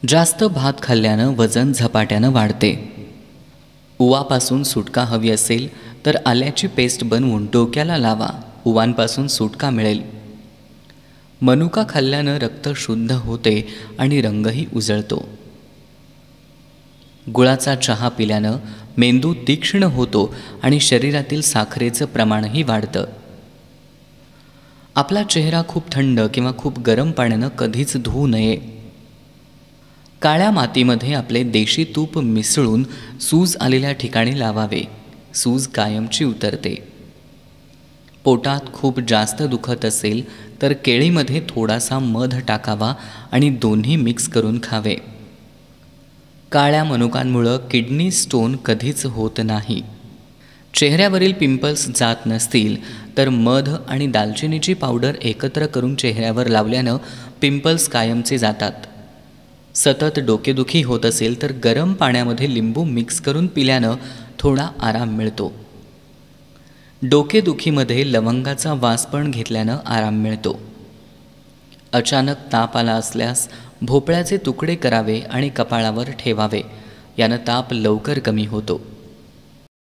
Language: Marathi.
जास्त भात खाल्ल्यानं वजन झपाट्यानं वाढते. उवापासून सुटका हवी असेल तर आल्याची पेस्ट बनवून डोक्याला लावा. उवांपासून सुटका मिळेल. मनुका खाल्ल्यानं रक्त शुद्ध होते आणि रंगही उजळतो. गुळाचा चहा पिल्यानं मेंदू तीक्ष्ण होतो आणि शरीरातील साखरेचं प्रमाणही वाढतं. आपला चेहरा खूप थंड किंवा खूप गरम पाण्यानं कधीच धुवू नये. काळ्या मातीमध्ये आपले देशी तूप मिसळून सूज आलेल्या ठिकाणी लावावे. सूज कायमची उतरते. पोटात खूप जास्त दुखत असेल तर केळीमध्ये थोडासा मध टाकावा आणि दोन्ही मिक्स करून खावे. काळ्या मनुकांमुळं किडनी स्टोन कधीच होत नाही. चेहऱ्यावरील पिंपल्स जात नसतील तर मध आणि दालचिनीची पावडर एकत्र करून चेहऱ्यावर लावल्यानं पिंपल्स कायमचे जातात. सतत डोकेदुखी होत असेल तर गरम पाण्यामध्ये लिंबू मिक्स करून पिल्यानं थोडा आराम मिळतो. डोकेदुखीमध्ये लवंगाचा वास पण घेतल्यानं आराम मिळतो. अचानक ताप आला असल्यास भोपळ्याचे तुकडे करावे आणि कपाळावर ठेवावे. यानं ताप लवकर कमी होतो.